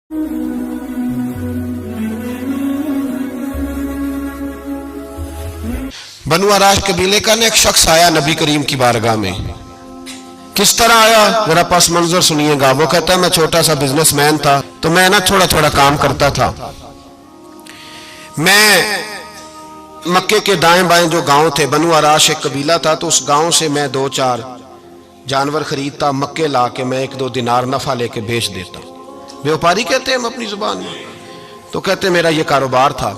बनु आराश कबीले का एक शख्स आया नबी करीम की बारगाह में। किस तरह आया जरा पस मंजर सुनिएगा। वो कहता है मैं छोटा सा बिजनेसमैन था, तो मैं ना थोड़ा थोड़ा काम करता था। मैं मक्के के दाएं बाएं जो गांव थे, बनु आराश एक कबीला था, तो उस गांव से मैं 2-4 जानवर खरीदता, मक्के ला के मैं 1-2 दिनार नफा लेके बेच देता। व्यापारी कहते हैं हम अपनी जुबान में, तो कहते मेरा ये कारोबार था।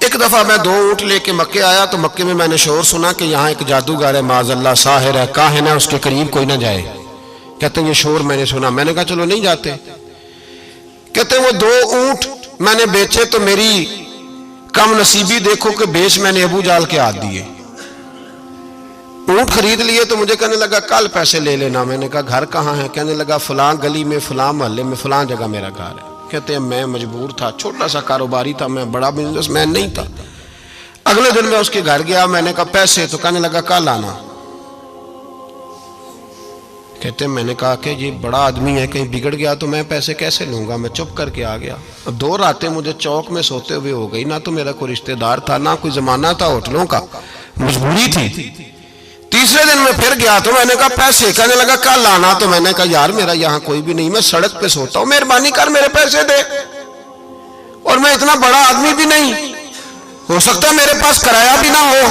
एक दफा मैं 2 ऊंट लेके मक्के आया, तो मक्के में मैंने शोर सुना कि यहाँ एक जादूगर है, माज़अल्लाह साहिर है, काहिन है, उसके करीब कोई ना जाए। कहते हैं ये शोर मैंने सुना। मैंने कहा चलो नहीं जाते। कहते हैं वो 2 ऊंट मैंने बेचे तो मेरी कम नसीबी देखो कि बेच मैंने अबू जाल के हाथ दिए। ऊंट खरीद लिए तो मुझे कहने लगा कल पैसे ले लेना। मैंने कहा घर कहाँ है? कहने लगा फलां गली में, फलां मोहल्ले में, फलां जगह मेरा घर है। कहते हैं मैं मजबूर था, छोटा सा कारोबारी था, मैं बड़ा बिजनेसमैन नहीं था। अगले दिन मैं उसके घर गया, मैंने कहा पैसे, तो कहने लगा कल आना। कहते हैं मैंने कहा कि ये बड़ा आदमी है, कहीं बिगड़ गया तो मैं पैसे कैसे लूंगा। मैं चुप करके आ गया। 2 रातें मुझे चौक में सोते हुए हो गई। ना तो मेरा कोई रिश्तेदार था, ना कोई जमाना था होटलों का, मजबूरी थी। तीसरे दिन मैं फिर गया तो मैंने कहा पैसे, कहने लगा कल आना। तो मैंने कहा यार मेरा यहाँ कोई भी नहीं, मैं सड़क पे सोता हूँ, मेहरबानी कर मेरे पैसे दे, और मैं इतना बड़ा आदमी भी नहीं, हो सकता है मेरे पास किराया भी ना हो,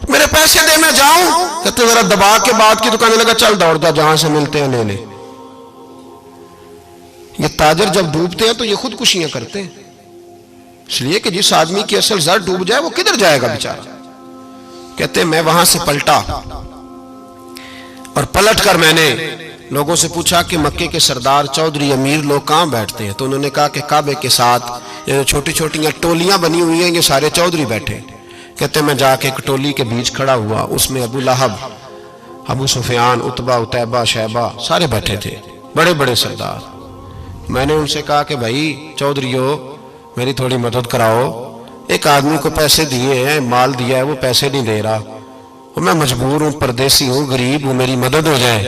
मेरे पैसे दे मैं जाऊं। कहते जरा दबा के बात की, तो कहने लगा चल दौड़ जा, जहां से मिलते हैं ले ले। ये ताजर जब डूबते हैं तो ये खुदकुशियां करते हैं, इसलिए कि जिस आदमी की असल जड़ डूब जाए वो किधर जाएगा बेचारा। कहते मैं वहां से पलटा, और पलट कर मैंने लोगों से पूछा कि मक्के के सरदार, चौधरी, अमीर लोग कहां बैठते हैं? तो उन्होंने कहा कि काबे के साथ ये छोटी छोटी टोलियां बनी हुई हैं, ये सारे चौधरी बैठे। कहते मैं जाके एक टोली के बीच खड़ा हुआ, उसमें अबू लहब, अबू सुफियान, उतबा, उतैबा, शैबा सारे बैठे थे, बड़े बड़े सरदार। मैंने उनसे कहा कि भाई चौधरीओ मेरी थोड़ी मदद कराओ, एक आदमी को पैसे दिए हैं, माल दिया है, वो पैसे नहीं दे रहा, और मैं मजबूर हूँ, परदेसी हूँ, गरीब हूँ, मेरी मदद हो जाए।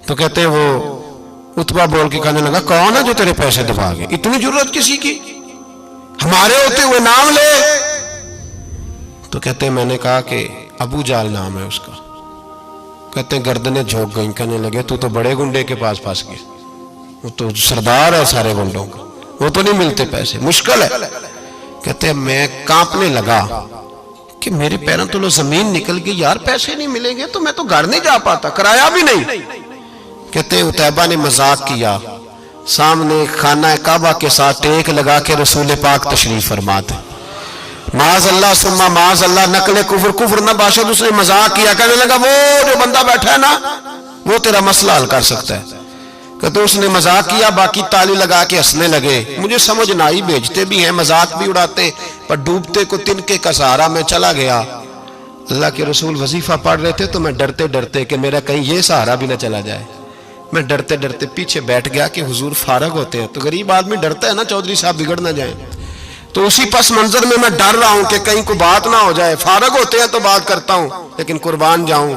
तो कहते हैं वो उतबा बोल के कहने लगा कौन है जो तेरे पैसे दबा गए? इतनी जरूरत किसी की? हमारे होते हुए नाम ले। तो कहते हैं मैंने कहा कि अबू जाल नाम है उसका। कहते हैं गर्दनें झोंक गई। कहने लगे तू तो बड़े गुंडे के पास फंस गया, वो तो सरदार है सारे गुंडों का, वो तो नहीं मिलते पैसे, मुश्किल है। कहते हैं मैं कांपने लगा कि मेरे पैरों तो जमीन निकल गई, यार पैसे नहीं मिलेंगे तो मैं तो घर नहीं जा पाता, किराया भी नहीं। कहते हैं उतैबा ने मजाक किया, सामने खाना काबा के साथ टेक लगा के रसूल पाक तशरीफ फरमाते, माज अल्लाह सुम्मा माज अल्लाह, नकले कुफर, कुफर ना बाशद। उसने मजाक किया, कहने लगा वो जो बंदा बैठा है ना, वो तेरा मसला हल कर सकता है। कहते उसने मजाक किया, बाकी ताली लगा के हंसने लगे। मुझे समझ ना आई, भेजते भी हैं, मजाक भी उड़ाते, पर डूबते को तिनके का सहारा मैं चला गया। अल्लाह के रसूल वजीफा पढ़ रहे थे, तो मैं डरते डरते कि मेरा कहीं ये सहारा भी ना चला जाए, मैं डरते डरते पीछे बैठ गया कि हुजूर फारग होते हैं। तो गरीब आदमी डरता है ना, चौधरी साहब बिगड़ ना जाए। तो उसी पस मंजर में मैं डर रहा हूं कि कहीं को बात ना हो जाए, फारग होते हैं तो बात करता हूं, लेकिन कुर्बान जाऊं।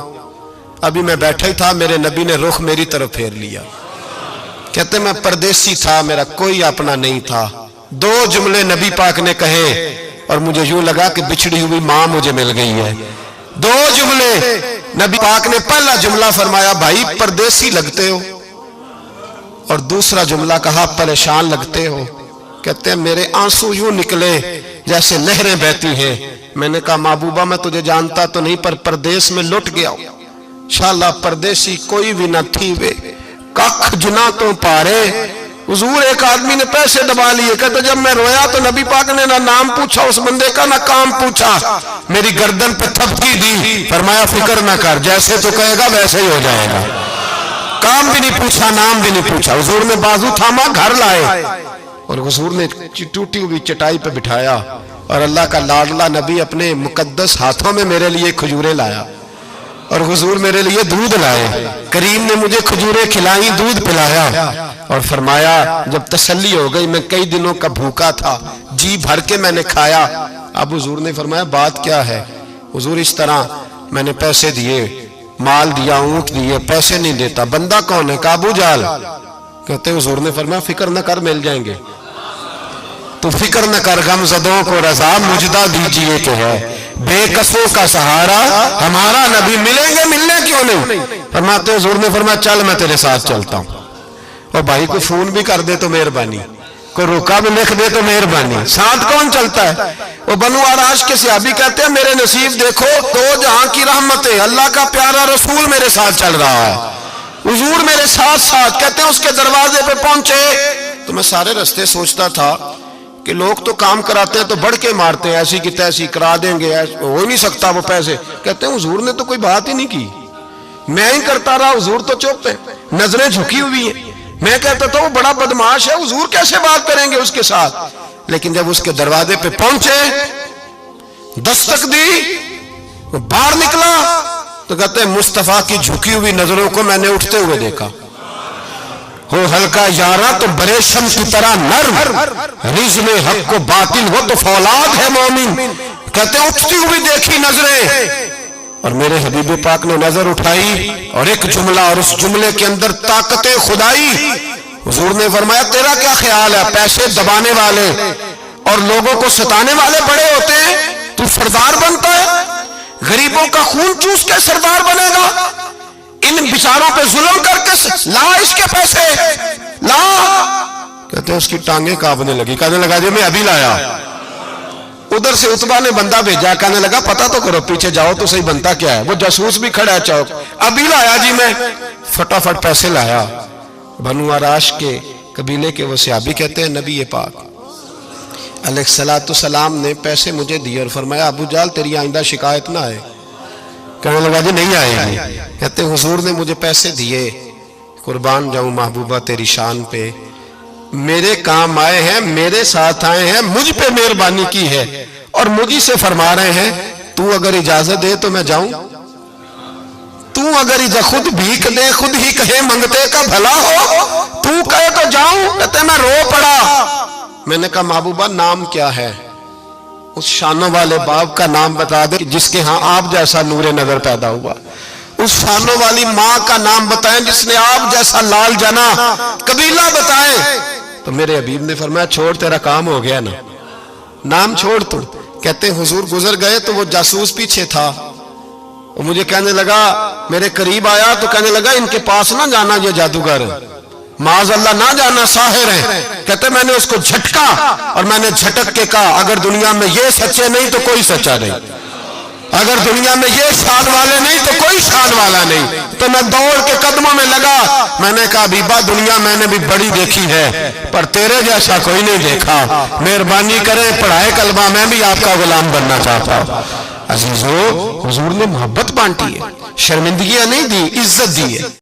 अभी मैं बैठा ही था, मेरे नबी ने रुख मेरी तरफ फेर लिया। कहते मैं परदेसी था, मेरा कोई अपना नहीं था। 2 जुमले नबी पाक ने कहे और मुझे यूं लगा कि बिछड़ी हुई मां मुझे मिल गई है। 2 जुमले नबी पाक ने, पहला जुमला फरमाया भाई परदेसी लगते हो, और दूसरा जुमला कहा परेशान लगते हो। कहते हैं मेरे आंसू यूं निकले जैसे नहरें बहती हैं। मैंने कहा महबूबा मैं तुझे जानता तो नहीं, पर परदेश में लुट गया हूं। शाला परदेसी कोई भी न थी वे, कख जुना तो पारे। हुजूर एक आदमी ने पैसे दबा लिए। कहते जब मैं रोया तो नबी पाक ने ना नाम पूछा उस बंदे का, ना काम पूछा, मेरी गर्दन पे थपकी दी, फरमाया फिक्र ना कर, जैसे तो कहेगा वैसे ही हो जाएगा। काम भी नहीं पूछा, नाम भी नहीं पूछा। हुजूर ने बाजू थामा, घर लाए, और हुजूर ने टूटी हुई चटाई पे बिठाया, और अल्लाह का लाडला नबी अपने मुकद्दस हाथों में मेरे लिए खजूरें लाया, और हुजूर मेरे लिए दूध लाए। करीम ने मुझे खजूरें खिलाई, दूध पिलाया, और फरमाया जब तसल्ली हो गई, मैं कई दिनों का भूखा था, जी भर के मैंने खाया। अब हुजूर ने फरमाया बात क्या है? हुजूर इस तरह मैंने पैसे दिए, माल दिया, ऊंट दिए, पैसे नहीं देता। बंदा कौन है? अबू जाल। कहते हुजूर ने फरमाया फिक्र न कर, मिल जाएंगे। तो फिक्र न कर, गमज़दों को रजा मुजदा दीजिए कि है बेकसों का सहारा हमारा नबी, मिलेंगे, मिलने क्यों नहीं। फरमाते हुजूर ने फरमाया चल मैं तेरे साथ चलता हूँ। और भाई को फोन भी कर दे तो मेहरबानी, कोई रुका भी लिख दे तो मेहरबानी। साथ कौन चलता है? वो बनु आराश के सहाबी कहते हैं मेरे नसीब देखो, दो जहां की रहमतें, अल्लाह का प्यारा रसूल मेरे साथ चल रहा है, हुजूर मेरे साथ साथ। कहते हैं उसके दरवाजे पे पहुंचे तो मैं सारे रास्ते सोचता था कि लोग तो काम कराते हैं तो बढ़ के मारते हैं, ऐसी की तैसी करा देंगे, हो ही नहीं सकता वो पैसे। कहते हैं हुजूर ने तो कोई बात ही नहीं की, मैं ही करता रहा, हुजूर तो चुप है, नजरें झुकी हुई है। मैं कहता था वो बड़ा बदमाश है, हुजूर कैसे बात करेंगे उसके साथ। लेकिन जब उसके दरवाजे पे पहुंचे, दस्तक दी, वो बाहर निकला तो कहते हैं मुस्तफा की झुकी हुई नजरों को मैंने उठते हुए देखा। हो हल्का यारा तो बरेशम की तरह नर्म, रिज में हक को बातिल हो तो फौलाद है मोमिन। कहते हैं उठती हुई देखी नजरें, और मेरे हबीब पाक ने नजर उठाई और एक जुमला, और उस जुमले के अंदर ताकत खुदाई। हुजूर ने फरमाया तेरा क्या ख्याल है, पैसे दबाने वाले और लोगों को सताने वाले बड़े होते हैं, तू सरदार बनता है? गरीबों का खून चूस के सरदार बनेगा? इन बिचारों पे जुल्म करके ला इसके पैसे ला। कहते हैं उसकी टांगे कांपने लगी, कहने लगा जी मैं अभी लाया। उधर से उतबा ने बंदा भेजा, कहने लगा पता तो करो, पीछे जाओ तो सही बनता क्या है। वो जासूस भी खड़ा है चौक, अभी लाया जी मैं। फटाफट पैसे लाया। बनु आराश के कबीले के वो सहाबी कहते हैं नबी पाक अलैहिस्सलाम ने पैसे मुझे दिए और फरमाया अबू जाल तेरी आइंदा शिकायत ना आए। कहने लगा जी नहीं आएगी। कहते हुजूर ने मुझे पैसे दिए, कुर्बान जाऊं महबूबा तेरी शान पे, मेरे काम आए हैं, मेरे साथ आए हैं, मुझ पे मेहरबानी की है और मुझी से फरमा रहे हैं तू अगर इजाजत दे तो मैं जाऊं, तू अगर खुद भीख दे, खुद ही कहे मंगते का भला हो, तू कहे तो जाऊं। कहते मैं रो पड़ा। मैंने कहा महबूबा नाम क्या है? उस शानों वाले बाप का नाम बता दे जिसके यहाँ आप जैसा नूरे नजर पैदा हुआ। उस शानों वाली माँ का नाम बताएं जिसने आप जैसा लाल जना। कबीला बताएं। तो मेरे हबीब ने फरमाया छोड़, तेरा काम हो गया ना, नाम छोड़ तू। कहते हुजूर गुजर गए तो वो जासूस पीछे था, वो मुझे कहने लगा, मेरे करीब आया तो कहने लगा इनके पास ना जाना, ये जादूगर माज अल्लाह ना जाना, साहिर है। कहते मैंने उसको झटका और मैंने झटक के कहा अगर दुनिया में ये सच्चे नहीं तो कोई सच्चा नहीं, अगर दुनिया में ये शान वाले नहीं तो कोई शान वाला नहीं। तो मैं दौड़ के कदमों में लगा, मैंने कहा बीबा दुनिया मैंने भी बड़ी देखी है पर तेरे जैसा कोई नहीं देखा, मेहरबानी करें पढ़ाए कलमा, मैं भी आपका गुलाम बनना चाहता हूं। अजीजों हुजूर ने मोहब्बत बांटी है, शर्मिंदगियां नहीं दी, इज्जत दी है।